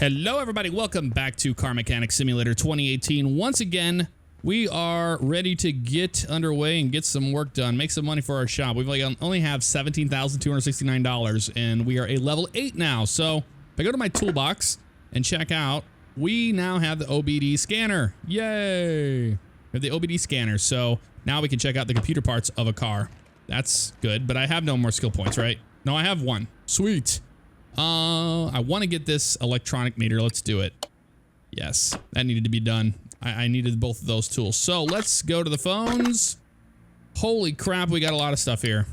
Hello everybody, welcome back to Car Mechanic Simulator 2018. Once again, we are ready to get underway and get some work done, make some money for our shop. We've only have $17,269 and we are a level 8 now. So if I go to my toolbox and check out, we now have the Obd Scanner. Yay! We have the Obd Scanner, so now we can check out the computer parts of a car. That's good, but I have no more skill points, right? No, I have one. Sweet. I want to get this electronic meter. Let's do it. Yes, that needed to be done. I needed both of those tools. So let's go to the phones. Holy crap, we got a lot of stuff here.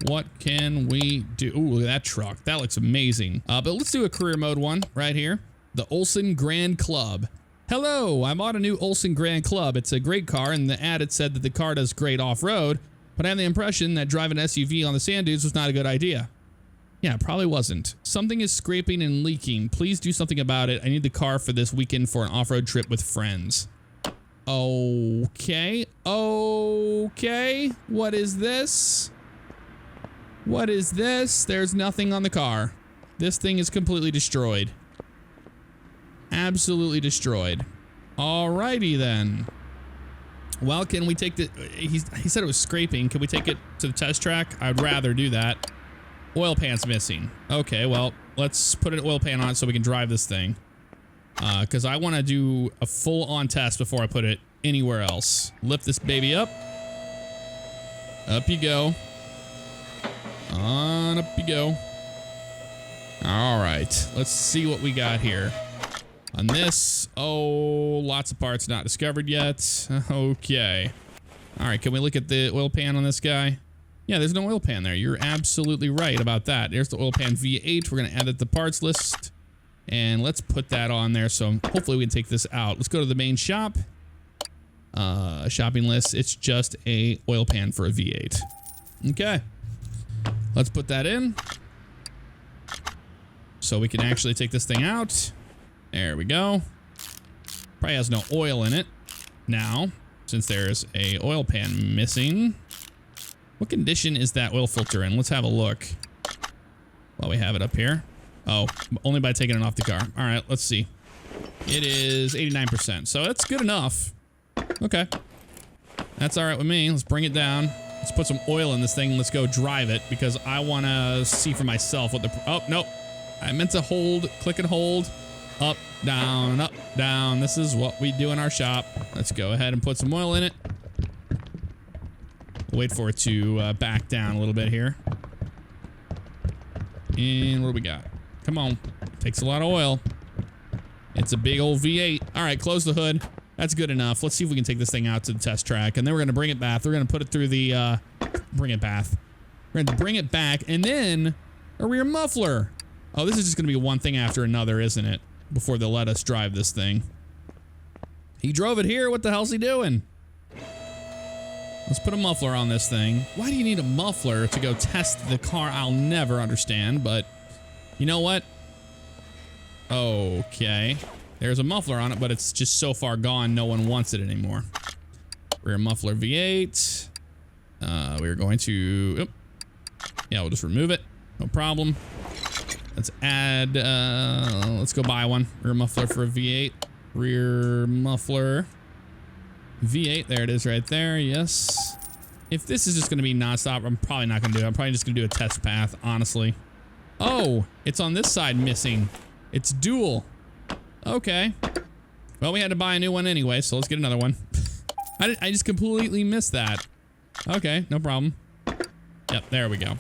What can we do? Ooh, look at that truck. That looks amazing. But let's do a career mode one right here. The Olsen Grand Club. Hello, I bought a new Olsen Grand Club. It's a great car, and the ad it said that the car does great off-road, but I have the impression that driving an SUV on the sand dunes was not a good idea. Yeah, probably wasn't. Something is scraping and leaking. Please do something about it. I need the car for this weekend for an off-road trip with friends. Okay. Okay. What is this? What is this? There's nothing on the car. This thing is completely destroyed. Absolutely destroyed. Alrighty then. Well, can we take the... He said it was scraping. Can we take it to the test track? I'd rather do that. Oil pan's missing. Okay, well, let's put an oil pan on so we can drive this thing. Because I want to do a full-on test before I put it anywhere else. Lift this baby up. Up you go. On up you go. All right, let's see what we got here. On this, oh, lots of parts not discovered yet. Okay. All right, can we look at the oil pan on this guy? Yeah, there's no oil pan there. You're absolutely right about that. There's the oil pan V8. We're going to add it to the parts list. And let's put that on there. So hopefully we can take this out. Let's go to the main shop. Shopping list. It's just a oil pan for a V8. Okay. Let's put that in. So we can actually take this thing out. There we go. Probably has no oil in it now, since there's a oil pan missing. What condition is that oil filter in? Let's have a look while we have it up here. Oh, only by taking it off the car. All right, let's see. It is 89%, so that's good enough. Okay. That's all right with me. Let's bring it down. Let's put some oil in this thing. Let's go drive it because I want to see for myself what the... Oh, no. I meant to hold, click and hold. Up, down, up, down. This is what we do in our shop. Let's go ahead and put some oil in it. Wait for it to back down a little bit here. And what do we got? Come on. Takes a lot of oil. It's a big old V8. All right, close the hood. That's good enough. Let's see if we can take this thing out to the test track. And then we're going to bring it back. We're going to put it through the... bring it back. We're going to bring it back. And then a rear muffler. Oh, this is just going to be one thing after another, isn't it? Before they'll let us drive this thing. He drove it here. What the hell's he doing? Let's put a muffler on this thing. Why do you need a muffler to go test the car? I'll never understand, but you know what? Okay. There's a muffler on it, but it's just so far gone, no one wants it anymore. Rear muffler V8. We're going to... Oop. Yeah, we'll just remove it. No problem. Let's add... let's go buy one. Rear muffler for a V8. Rear muffler... V8, there it is right there, yes. If this is just going to be nonstop, I'm probably not going to do it. I'm probably just going to do a test path, honestly. Oh, it's on this side missing. It's dual. Okay. Well, we had to buy a new one anyway, so let's get another one. I just completely missed that. Okay, no problem. Yep, there we go.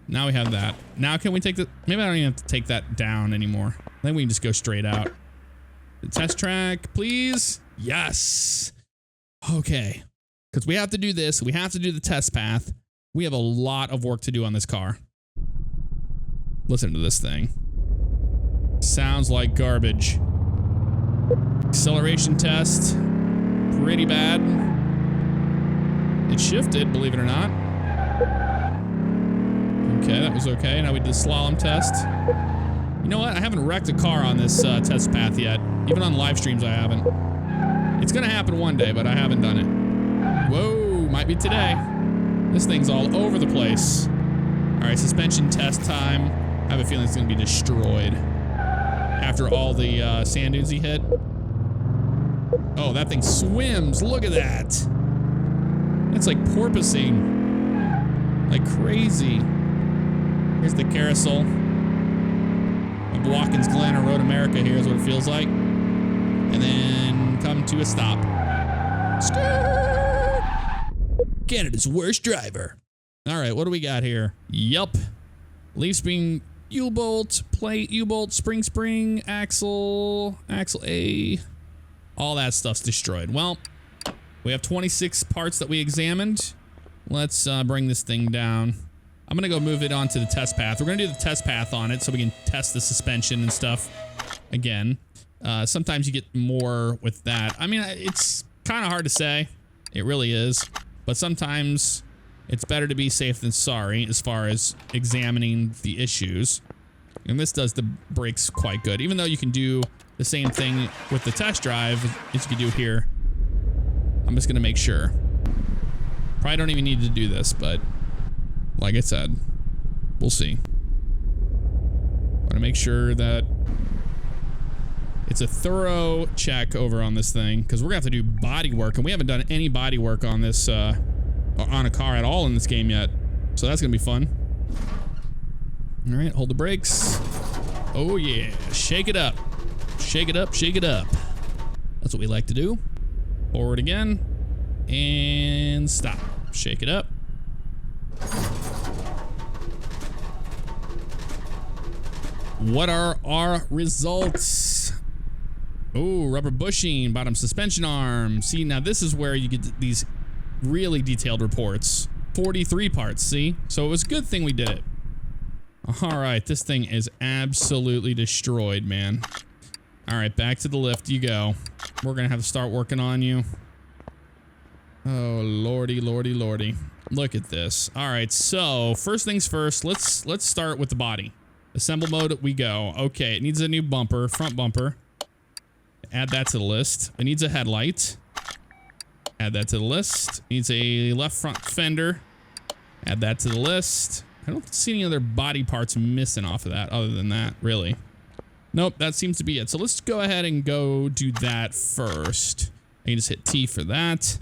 Now we have that. Now can we take the... Maybe I don't even have to take that down anymore. I think we can just go straight out. The test track, please. Yes. Okay, because we have to do this. We have to do the test path. We have a lot of work to do on this car. Listen to this thing. Sounds like garbage. Acceleration test. Pretty bad. It shifted, believe it or not. Okay, that was okay. Now we did the slalom test. You know what? I haven't wrecked a car on this test path yet. Even on live streams, I haven't. It's gonna happen one day, but I haven't done it. Whoa, might be today. This thing's all over the place. All right, suspension test time. I have a feeling it's gonna be destroyed. after all the sand dunes he hit. Oh, that thing swims. Look at that. It's like porpoising. Like crazy. Here's the carousel of Watkins Glen or Road America. Here's what it feels like. And then come to a stop. Skirt! Canada's worst driver. All right, what do we got here? Yup. Leaf spring, U-bolt, plate, U-bolt, spring, axle A. All that stuff's destroyed. Well, we have 26 parts that we examined. Let's bring this thing down. I'm gonna go move it onto the test path. We're gonna do the test path on it so we can test the suspension and stuff again. Sometimes you get more with that. I mean, it's kind of hard to say. It really is. But sometimes it's better to be safe than sorry as far as examining the issues. And this does the brakes quite good. Even though you can do the same thing with the test drive as you can do here. I'm just gonna make sure. Probably don't even need to do this, but like I said, we'll see. Wanna make sure that it's a thorough check over on this thing, because we're gonna have to do body work, and we haven't done any body work on this, on a car at all in this game yet. So that's gonna be fun. All right, hold the brakes. Oh yeah, shake it up. Shake it up, shake it up. That's what we like to do. Forward again, and stop. Shake it up. What are our results? Oh, rubber bushing, bottom suspension arm. See, now this is where you get these really detailed reports. 43 parts, see? So it was a good thing we did it. All right, this thing is absolutely destroyed, man. All right, back to the lift you go. We're gonna have to start working on you. Oh, lordy, lordy, lordy. Look at this. All right, so first things first, let's start with the body. Assemble mode, we go. Okay, it needs a new bumper, front bumper. Add that to the list. It needs a headlight. Add that to the list. It needs a left front fender. Add that to the list. I don't see any other body parts missing off of that other than that, really. Nope, that seems to be it. So let's go ahead and go do that first. I can just hit T for that.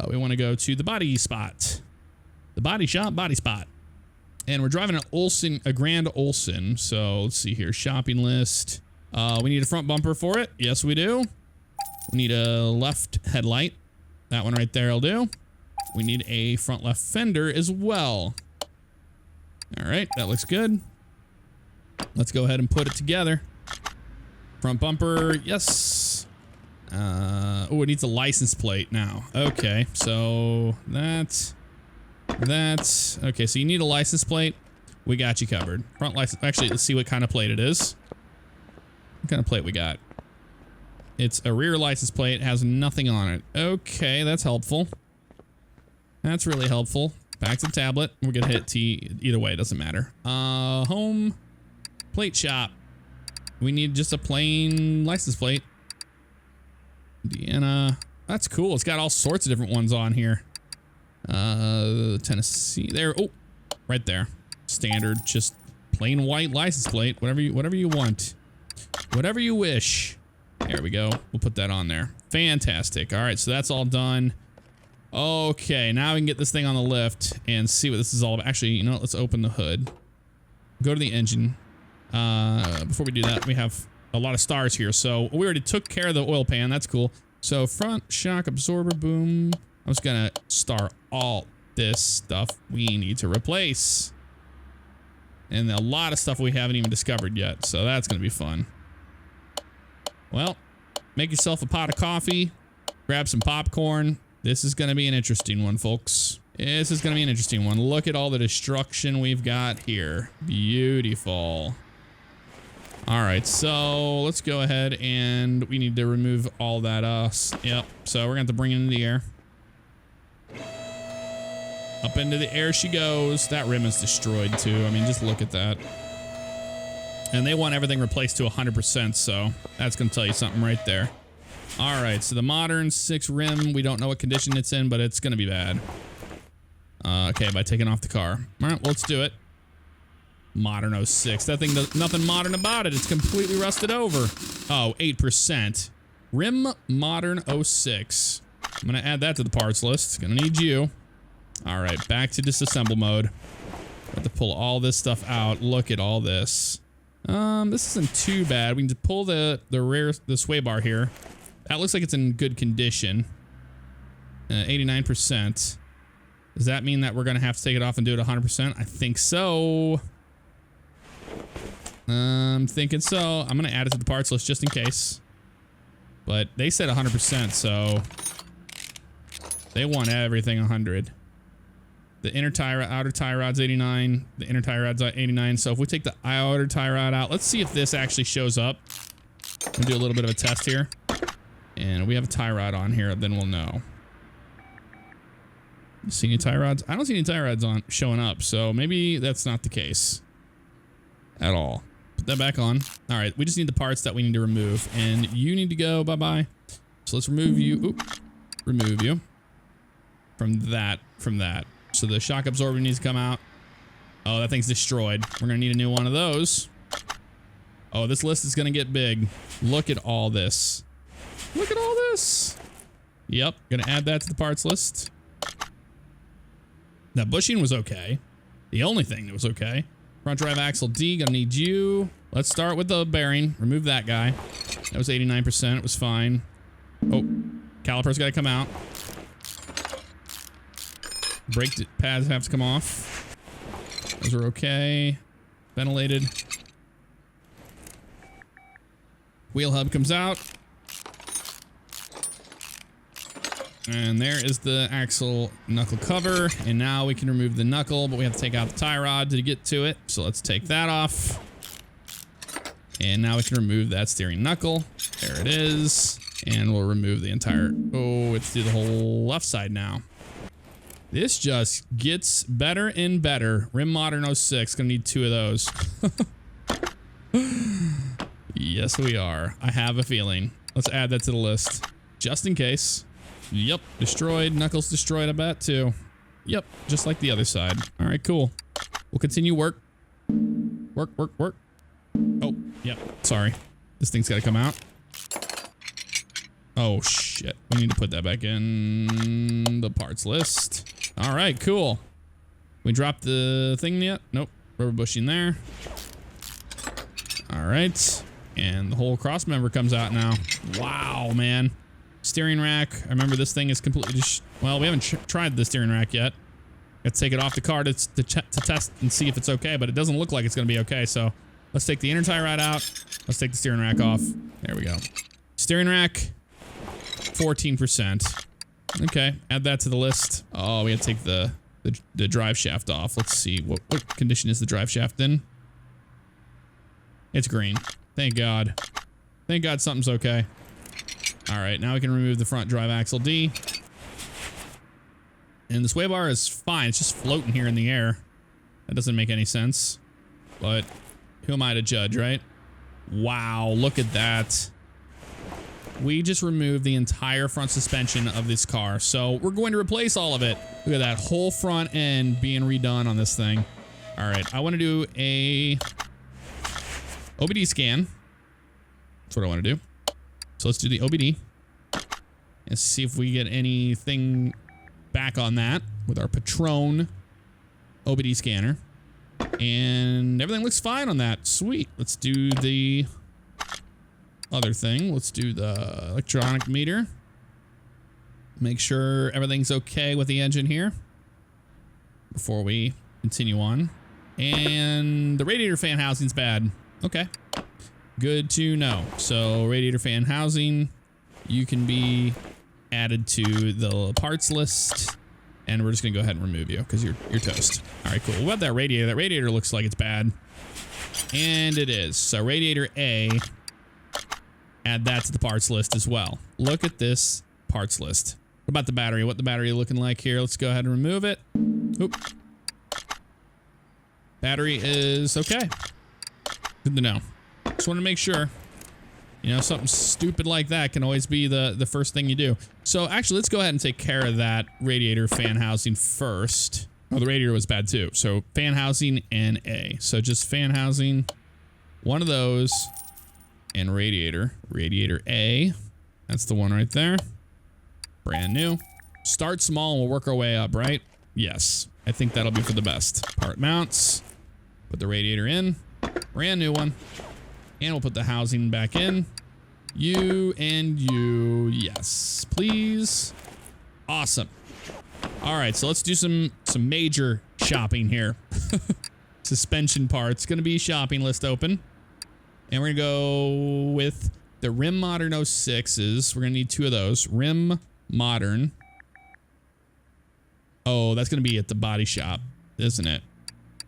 We want to go to the body spot. The body shop, body spot. And we're driving an Olson, a Grand Olson. So let's see here, shopping list. We need a front bumper for it. Yes, we do. We need a left headlight. That one right there will do. We need a front left fender as well. All right, that looks good. Let's go ahead and put it together. Front bumper, yes. Oh, it needs a license plate now. Okay, so that's okay. So you need a license plate. We got you covered. Front license. Actually, let's see what kind of plate it is. What kind of plate we got? It's a rear license plate. It has nothing on it. Okay, that's helpful. That's really helpful. Back to the tablet. We're gonna hit T. Either way, it doesn't matter. Home plate shop. We need just a plain license plate. Indiana. That's cool. It's got all sorts of different ones on here. Tennessee. There. Oh, right there. Standard, just plain white license plate. Whatever you want. Whatever you wish. There we go. We'll put that on there. Fantastic. All right, so that's all done. Okay, now we can get this thing on the lift and see what this is all about. Actually, you know what? Let's open the hood. Go to the engine. Before we do that, we have a lot of stars here. So we already took care of the oil pan. That's cool. So front shock absorber, boom. I'm just gonna star all this stuff we need to replace. And a lot of stuff we haven't even discovered yet. So that's gonna be fun. Well, make yourself a pot of coffee. Grab some popcorn. This is going to be an interesting one, folks. This is going to be an interesting one. Look at all the destruction we've got here. Beautiful. All right, so let's go ahead and we need to remove all that. Yep, so we're going to have to bring it into the air. Up into the air she goes. That rim is destroyed too. I mean, just look at that. And they want everything replaced to 100%, so that's going to tell you something right there. All right, so the modern 6 rim, we don't know what condition it's in, but it's going to be bad. Okay, by taking off the car. All right, well, let's do it. Modern 06. That thing does nothing modern about it. It's completely rusted over. Oh, 8%. Rim Modern 06. I'm gonna add that to the parts list. Gonna need you. All right, back to disassemble mode. Have to pull all this stuff out. Look at all this. This isn't too bad. We can just pull the sway bar here. That looks like it's in good condition. 89%. Does that mean that we're gonna have to take it off and do it 100%? I think so. I'm thinking so. I'm gonna add it to the parts list just in case. But they said 100%, so they want everything 100. The inner tie rod, outer tie rod's 89. The inner tie rod's 89. So if we take the outer tie rod out, let's see if this actually shows up. We'll do a little bit of a test here. And we have a tie rod on here, then we'll know. You see any tie rods? I don't see any tie rods showing up, so maybe that's not the case at all. Put that back on. All right, we just need the parts that we need to remove, and you need to go bye-bye. So let's remove you. Oop, remove you from that. So the shock absorber needs to come out. Oh, that thing's destroyed. We're gonna need a new one of those. Oh, this list is gonna get big. Look at all this. Look at all this. Yep, gonna add that to the parts list. That bushing was okay. The only thing that was okay. Front drive axle D, gonna need you. Let's start with the bearing. Remove that guy. That was 89%, it was fine. Oh, caliper's gotta come out. Brake pads have to come off. Those are okay. Ventilated. Wheel hub comes out. And there is the axle knuckle cover. And now we can remove the knuckle, but we have to take out the tie rod to get to it. So let's take that off. And now we can remove that steering knuckle. There it is. And we'll remove the entire... Oh, let's do the whole left side now. This just gets better and better. Rim Modern 06. Gonna need 2 of those. Yes, we are. I have a feeling. Let's add that to the list. Just in case. Yep. Destroyed. Knuckles destroyed, I bet, too. Yep. Just like the other side. All right, cool. We'll continue work. Work. Oh, yep. Sorry. This thing's got to come out. Oh, shit. We need to put that back in the parts list. All right, cool. We dropped the thing yet? Nope. Rubber bushing there. All right. And the whole cross member comes out now. Wow, man. Steering rack. I remember this thing is completely... Well, we haven't tried the steering rack yet. Let's take it off the car to test and see if it's okay, but it doesn't look like it's going to be okay, so let's take the inner tie rod out. Let's take the steering rack off. There we go. Steering rack, 14%. Okay, add that to the list. Oh, we have to take the drive shaft off. Let's see. What condition is the drive shaft in? It's green. Thank God. Thank God something's okay. All right, now we can remove the front drive axle D. And the sway bar is fine. It's just floating here in the air. That doesn't make any sense. But who am I to judge, right? Wow, look at that. We just removed the entire front suspension of this car. So we're going to replace all of it. Look at that whole front end being redone on this thing. All right, I want to do a OBD scan. That's what I want to do. So let's do the OBD and see if we get anything back on that with our Patron OBD scanner. And everything looks fine on that. Sweet. Let's do the other thing. Let's do the electronic meter. Make sure everything's okay with the engine here before we continue on. And the radiator fan housing's bad. Okay. Good to know. So radiator fan housing, you can be added to the parts list, and we're just gonna go ahead and remove you because you're toast. All right, cool. What about that radiator? That radiator looks like it's bad, and it is. So radiator A, add that to the parts list as well. Look at this parts list. What about the battery? What the battery looking like here? Let's go ahead and remove it. Oop. Battery is okay. Good to know. Just want to make sure. You know, something stupid like that can always be the first thing you do. So actually, let's go ahead and take care of that radiator fan housing first. Oh, the radiator was bad too. So fan housing and A. So just fan housing, one of those, and radiator. Radiator A. That's the one right there. Brand new. Start small and we'll work our way up, right? Yes. I think that'll be for the best. Part mounts. Put the radiator in. Brand new one. And we'll put the housing back in. You and you. Yes, please. Awesome. All right, so let's do some major shopping here. Suspension parts. Going to be shopping list open. And we're going to go with the Rim Modern 06s. We're going to need 2 of those. Rim Modern. Oh, that's going to be at the body shop, isn't it?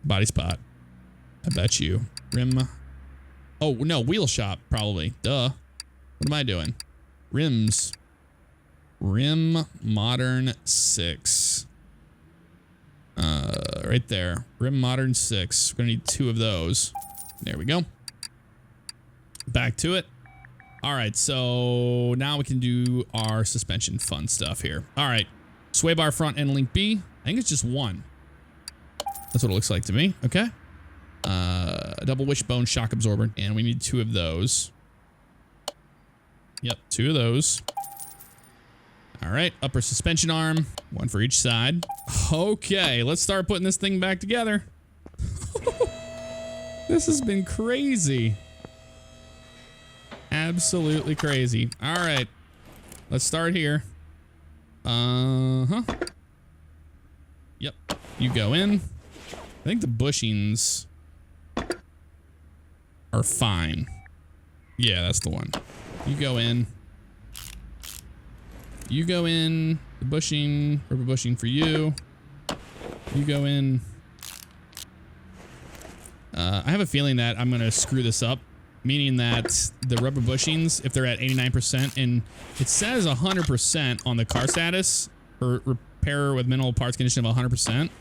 Body spot. I bet you. Rim. Oh, no, wheel shop, probably. Duh. What am I doing? Rims. Rim Modern 6. Right there. Rim Modern 6. We're going to need 2 of those. There we go. Back to it. All right, so now we can do our suspension fun stuff here. All right. Sway bar front end link B. I think it's just 1. That's what it looks like to me. Okay. Double-Wishbone shock absorber. And we need 2 of those. Yep, 2 of those. All right, upper suspension arm. 1 for each side. Okay, let's start putting this thing back together. This has been crazy. Absolutely crazy. All right, let's start here. Yep, you go in. I think the bushings are fine. Yeah, that's the one. You go in. You go in. The bushing, rubber bushing for you. You go in. I have a feeling that I'm going to screw this up, meaning that the rubber bushings, if they're at 89%, and it says 100% on the car status, or repair with minimal parts condition of 100%.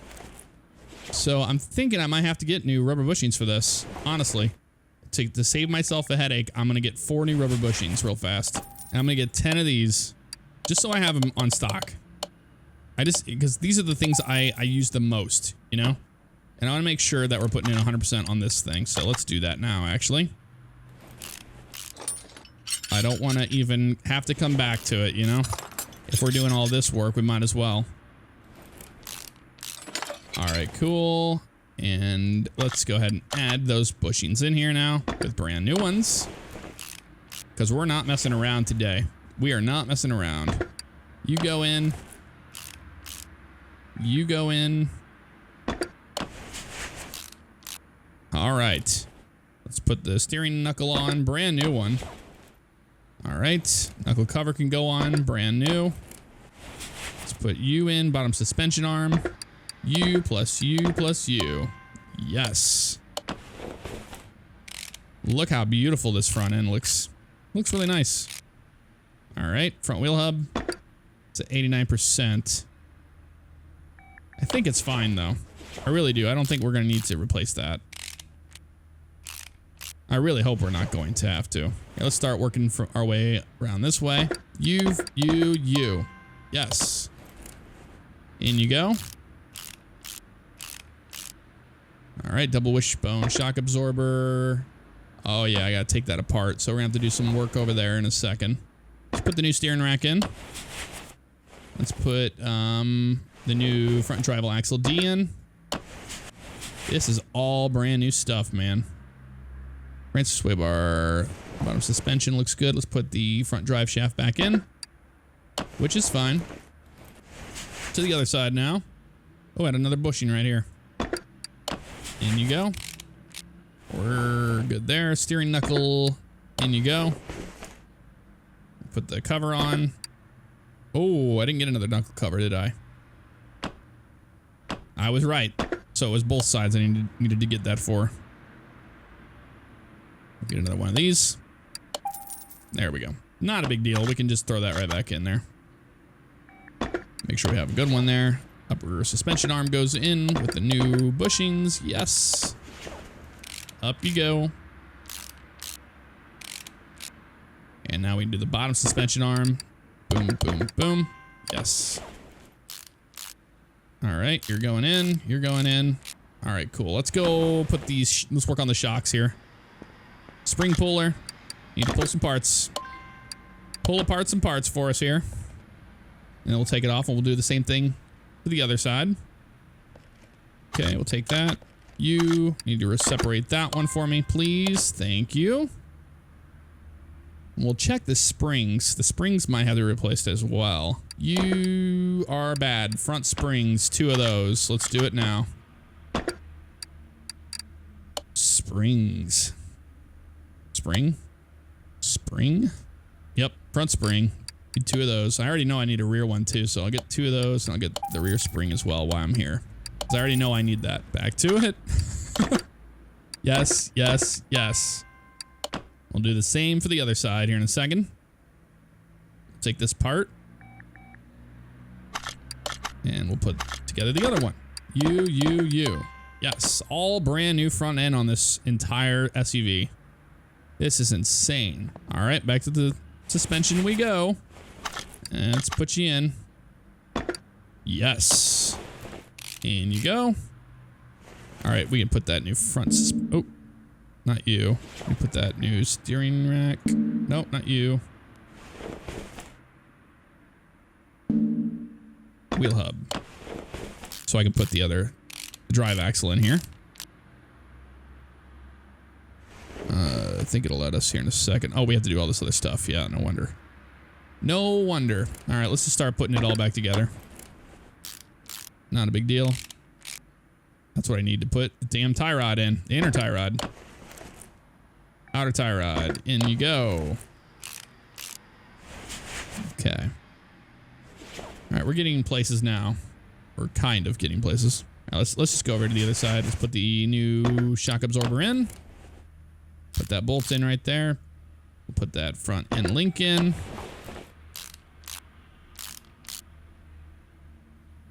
So I'm thinking I might have to get new rubber bushings for this, honestly. To save myself a headache, I'm going to get 4 new rubber bushings real fast. And I'm going to get 10 of these, just so I have them on stock. Because these are the things I use the most, you know? And I want to make sure that we're putting in 100% on this thing. So let's do that now, actually. I don't want to even have to come back to it, you know? If we're doing all this work, we might as well. All right, cool. And let's go ahead and add those bushings in here now with brand new ones. Because we're not messing around today. We are not messing around. You go in. You go in. All right. Let's put the steering knuckle on. Brand new one. All right. Knuckle cover can go on. Brand new. Let's put you in. Bottom suspension arm. You plus you plus you. Yes. Look how beautiful this front end looks. Looks really nice. All right. Front wheel hub. It's at 89%. I think it's fine, though. I really do. I don't think we're going to need to replace that. I really hope we're not going to have to. Okay, let's start working from our way around this way. You. Yes. In you go. All right, double wishbone shock absorber. Oh yeah, I gotta take that apart. So we're gonna have to do some work over there in a second. Let's put the new steering rack in. Let's put the new front drival axle D in. This is all brand new stuff, man. Racer sway bar, bottom suspension looks good. Let's put the front drive shaft back in, which is fine. To the other side now. Oh, and another bushing right here. In you go. We're good there. Steering knuckle. In you go. Put the cover on. Oh, I didn't get another knuckle cover, did I? I was right. So it was both sides I needed to get that for. Get another one of these. There we go. Not a big deal. We can just throw that right back in there. Make sure we have a good one there. Upper suspension arm goes in with the new bushings. Yes. Up you go. And now we do the bottom suspension arm. Boom, boom, boom. Yes. All right, you're going in. You're going in. All right, cool. Let's go put these. Let's work on the shocks here. Spring puller. Need to pull some parts. Pull apart some parts for us here. And then we'll take it off and we'll do the same thing to the other side. Okay, we'll take that. You need to separate that one for me, please. Thank you. We'll check the springs. The springs might have to be replaced as well. You are bad. Front springs, 2 of those. Let's do it now. Springs. Spring? Spring? Yep, front spring. Need 2 of those. I already know I need a rear one too, so I'll get 2 of those and I'll get the rear spring as well while I'm here. Because I already know I need that. Back to it. Yes, yes, yes. We'll do the same for the other side here in a second. Take this part. And we'll put together the other one. You. Yes, all brand new front end on this entire SUV. This is insane. All right, back to the suspension we go. And let's put you in. Yes. In you go. All right, we can put that new front. Oh, not you. We put that new steering rack. Nope, not you. Wheel hub. So I can put the other drive axle in here. I think it'll let us here in a second. Oh, we have to do all this other stuff. Yeah, no wonder. No wonder. All right, let's just start putting it all back together. Not a big deal. That's what I need to put the damn tie rod in. The inner tie rod. Outer tie rod. In you go. Okay. All right, we're getting places now. We're kind of getting places. All right, let's just go over to the other side. Let's put the new shock absorber in. Put that bolt in right there. We'll put that front end link in.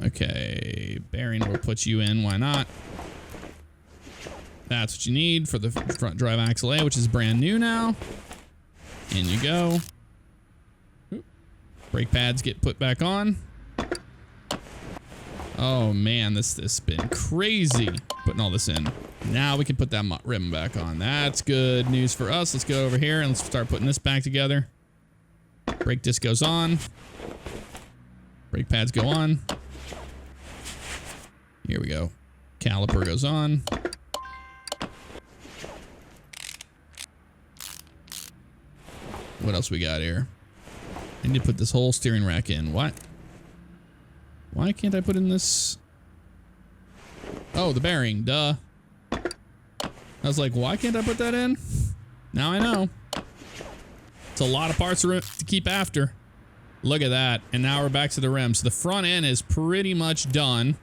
Okay, bearing will put you in. Why not? That's what you need for the front drive axle A, which is brand new now. In you go. Brake pads get put back on. Oh man, this has been crazy putting all this in. Now we can put that rim back on. That's good news for us. Let's go over here and let's start putting this back together. Brake disc goes on. Brake pads go on. Here we go. Caliper goes on. What else we got here? I need to put this whole steering rack in. What? Why can't I put in this? Oh, the bearing. Duh. I was like, why can't I put that in? Now I know. It's a lot of parts to keep after. Look at that. And now we're back to the rim. So the front end is pretty much done,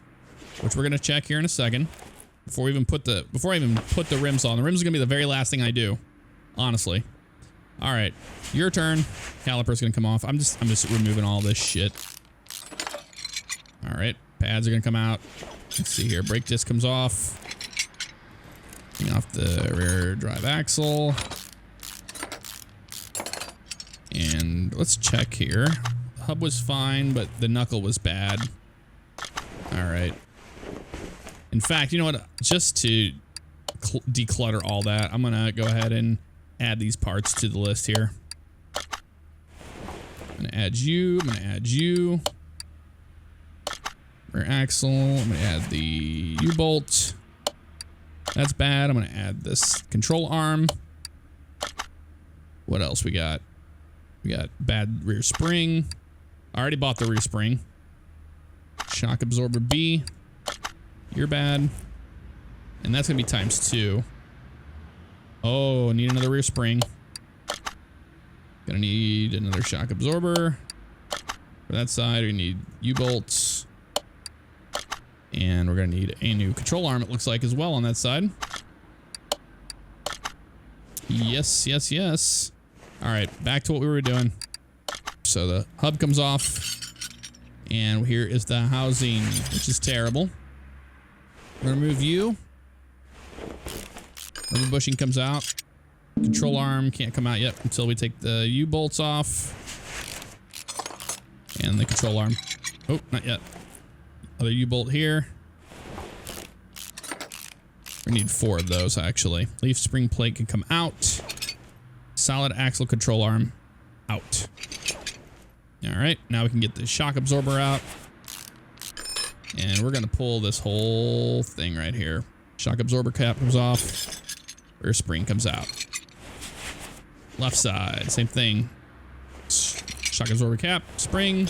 which we're going to check here in a second. Before I even put the rims on. The rims are going to be the very last thing I do. Honestly. All right. Your turn. Caliper's going to come off. I'm just removing all this shit. All right. Pads are going to come out. Let's see here. Brake disc comes off. Taking off the rear drive axle. And let's check here. The hub was fine, but the knuckle was bad. All right. In fact, you know what? Just to declutter all that, I'm going to go ahead and add these parts to the list here. I'm going to add you. I'm going to add you. Rear axle. I'm going to add the U-bolt. That's bad. I'm going to add this control arm. What else we got? We got bad rear spring. I already bought the rear spring. Shock absorber B. You're bad. And that's going to be ×2. Oh, need another rear spring. Gonna need another shock absorber. For that side, we need U-bolts. And we're gonna need a new control arm, it looks like, as well on that side. Yes, yes, yes. All right, back to what we were doing. So the hub comes off. And here is the housing, which is terrible. Remove you. Rubber bushing comes out. Control arm can't come out yet until we take the U-bolts off. And the control arm. Oh, not yet. Other U-bolt here. We need 4 of those, actually. Leaf spring plate can come out. Solid axle control arm out. All right, now we can get the shock absorber out. And we're gonna pull this whole thing right here. Shock absorber cap comes off. Rear spring comes out. Left side, same thing. Shock absorber cap, spring.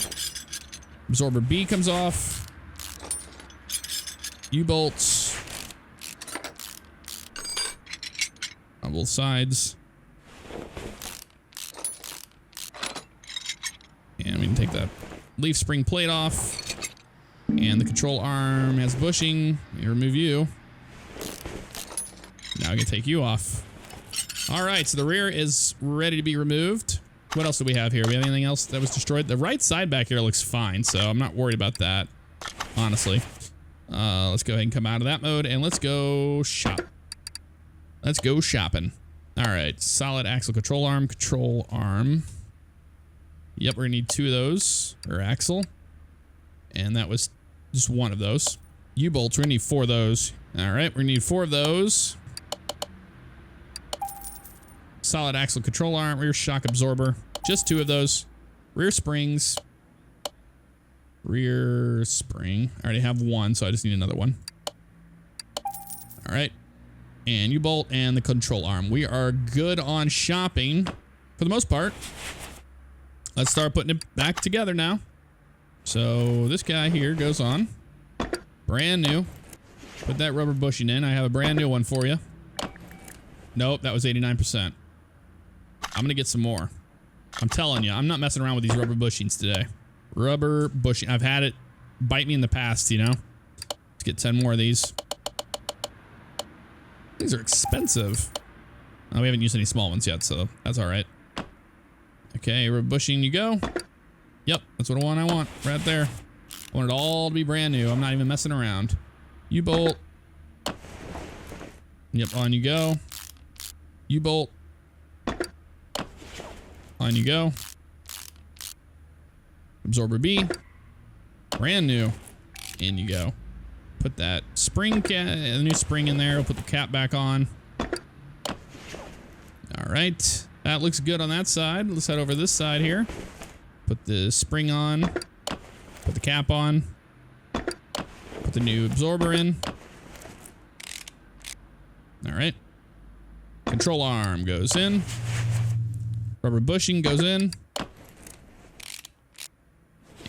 Absorber B comes off. U-bolts. On both sides. And we can take that leaf spring plate off. And the control arm has bushing. We remove you. Now we can take you off. All right, so the rear is ready to be removed. What else do we have here? We have anything else that was destroyed? The right side back here looks fine, so I'm not worried about that, honestly. Let's go ahead and come out of that mode, and let's go shop. Let's go shopping. All right, solid axle control arm. Yep, we're gonna need 2 of those, or axle. And that was just 1 of those. U-bolts, we're gonna need 4 of those. All right, we're gonna need 4 of those. Solid axle control arm, rear shock absorber. Just 2 of those. Rear springs. Rear spring. I already have 1, so I just need another one. All right. And U-bolt and the control arm. We are good on shopping for the most part. Let's start putting it back together now. So this guy here goes on. Brand new. Put that rubber bushing in. I have a brand new one for you. Nope, that was 89%. I'm gonna get some more. I'm telling you, I'm not messing around with these rubber bushings today. Rubber bushing. I've had it bite me in the past, you know. Let's get 10 more of these. These are expensive. Oh, we haven't used any small ones yet, so that's all right. Okay, rubber bushing you go. Yep, that's what I want right there. I want it all to be brand new. I'm not even messing around. U-bolt. Yep, on you go. U-bolt. On you go. Absorber B. Brand new. In you go. Put that spring the new spring in there. We'll put the cap back on. All right. That looks good on that side. Let's head over this side here. Put the spring on. Put the cap on. Put the new absorber in. All right. Control arm goes in. Rubber bushing goes in.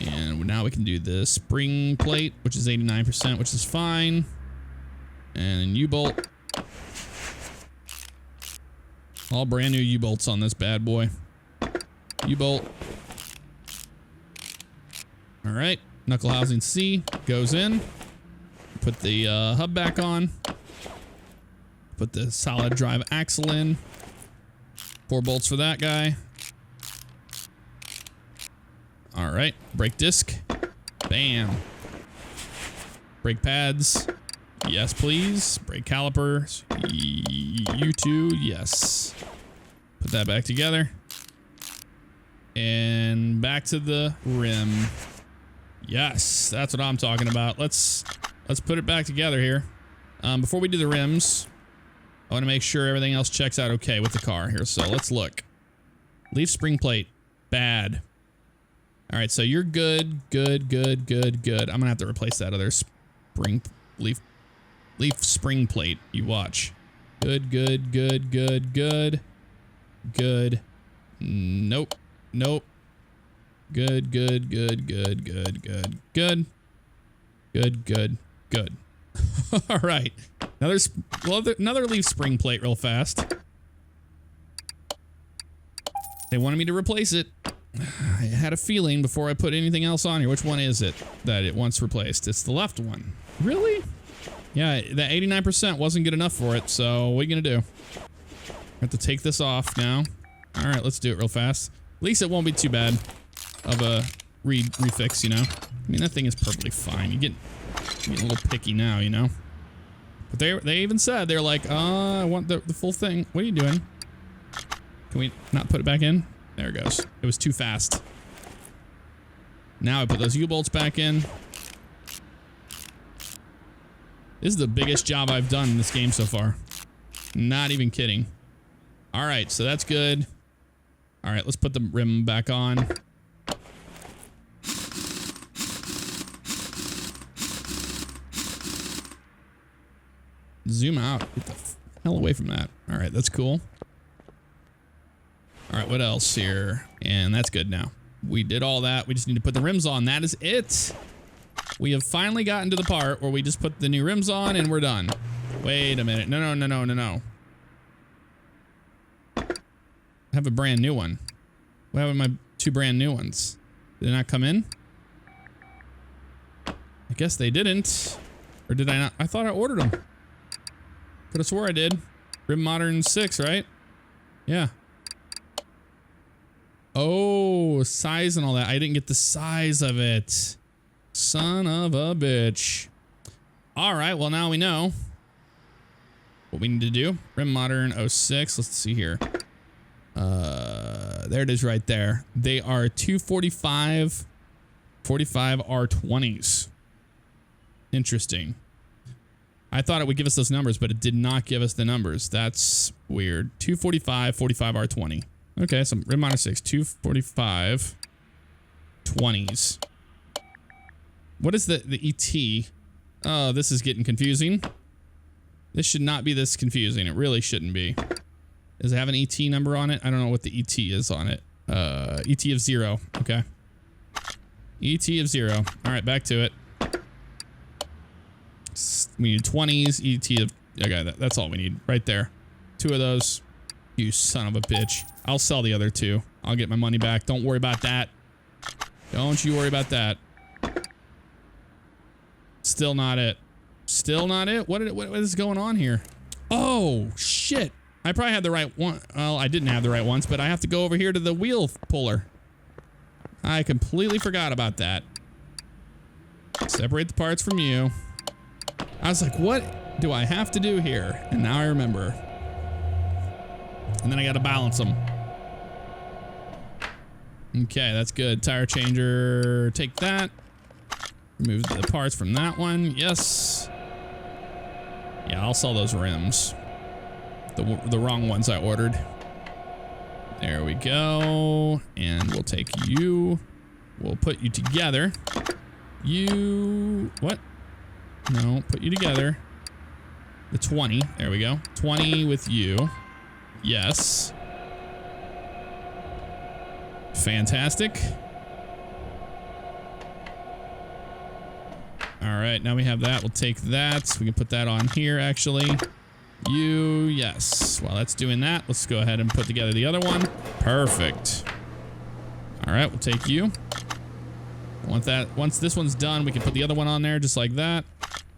And now we can do the spring plate, which is 89%, which is fine. And U-bolt. All brand new U-bolts on this bad boy. U-bolt. All right. Knuckle housing C goes in. Put the hub back on. Put the solid drive axle in. 4 bolts for that guy. All right. Brake disc. Bam. Brake pads. Yes, please. Brake calipers. U2. Yes. Put that back together. And back to the rim. Yes, that's what I'm talking about. Let's put it back together here. Before we do the rims, I want to make sure everything else checks out okay with the car here. So let's look. Leaf spring plate. Bad. All right, so you're good. I'm gonna have to replace that other spring leaf spring plate. You watch. Good. Nope. Good. All right. Another leaf spring plate real fast. They wanted me to replace it. I had a feeling before I put anything else on here. Which one is it that it wants replaced? It's the left one. Really? Yeah, that 89% wasn't good enough for it, so what are you gonna do? I have to take this off now. All right, let's do it real fast. At least it won't be too bad of a refix, you know? I mean, that thing is perfectly fine. You get a little picky now, you know? But they even said, they're like, I want the full thing. What are you doing? Can we not put it back in? There it goes. It was too fast. Now I put those U-bolts back in. This is the biggest job I've done in this game so far. Not even kidding. All right, so that's good. All right, let's put the rim back on. Zoom out. Get the hell away from that. All right, that's cool. All right, what else here? And that's good now. We did all that. We just need to put the rims on. That is it. We have finally gotten to the part where we just put the new rims on and we're done. Wait a minute. No. I have a brand new one. What happened to my 2 brand new ones? Did they not come in? I guess they didn't. Or did I not? I thought I ordered them. Could have swore I did. Rim Modern 6, right? Yeah. Oh, size and all that. I didn't get the size of it. Son of a bitch. All right, well, now we know what we need to do. Rim Modern 06. Let's see here. There it is right there. They are 245, 45 R20s. Interesting. I thought it would give us those numbers, but it did not give us the numbers. That's weird. 245, 45 R20. Okay, so rim Modern 6, 245 20s. What is the ET? Oh, this is getting confusing. This should not be this confusing. It really shouldn't be. Does it have an ET number on it? I don't know what the ET is on it. ET of 0. Okay. ET of 0. All right, back to it. We need 20s. ET of... Okay, that's all we need right there. 2 of those. You son of a bitch. I'll sell the other 2. I'll get my money back. Don't worry about that. Don't you worry about that. Still not it. Still not it? What is going on here? Oh, shit. I probably had the right one. Well, I didn't have the right ones, but I have to go over here to the wheel puller. I completely forgot about that. Separate the parts from you. I was like, what do I have to do here? And now I remember. And then I got to balance them. Okay, that's good. Tire changer. Take that. Remove the parts from that one. Yes. Yeah, I'll sell those rims. The wrong ones I ordered. There we go. And we'll take you. We'll put you together. You... What? No, put you together. The 20. There we go. 20 with you. Yes. Fantastic. All right, now we have that. We'll take that. We can put that on here, actually. You, yes. While that's doing that, let's go ahead and put together the other one. Perfect. All right, we'll take you. Once this one's done, we can put the other one on there just like that.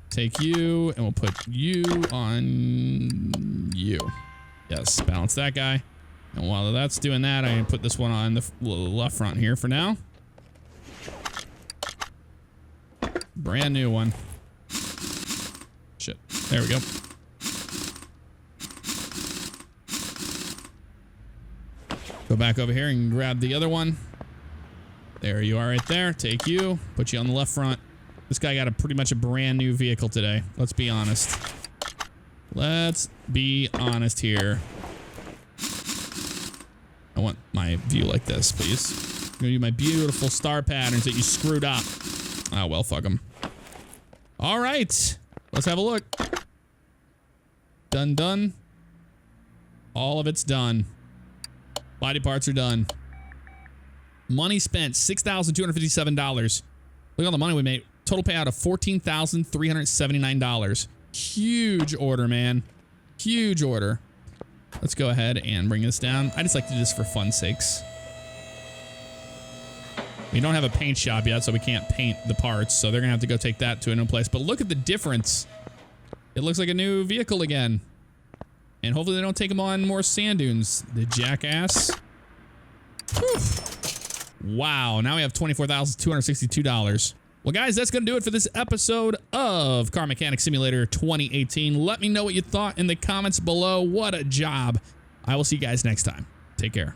Take you, and we'll put you on you. Yes, balance that guy. And while that's doing that, I can put this one on the left front here for now. Brand new one. Shit. There we go. Go back over here and grab the other one. There you are right there. Take you. Put you on the left front. This guy got pretty much a brand new vehicle today. Let's be honest. Let's be honest here. I want my view like this, please. I'm gonna do my beautiful star patterns that you screwed up. Oh, well, fuck them. All right. Let's have a look. Done, done. All of it's done. Body parts are done. Money spent, $6,257. Look at all the money we made. Total payout of $14,379. Huge order, man. Huge order. Let's go ahead and bring this down. I just like to do this for fun's sakes. We don't have a paint shop yet, so we can't paint the parts. So they're going to have to go take that to a new place. But look at the difference. It looks like a new vehicle again. And hopefully they don't take them on more sand dunes. The jackass. Whew. Wow. Now we have $24,262. Well, guys, that's going to do it for this episode of Car Mechanic Simulator 2018. Let me know what you thought in the comments below. What a job. I will see you guys next time. Take care.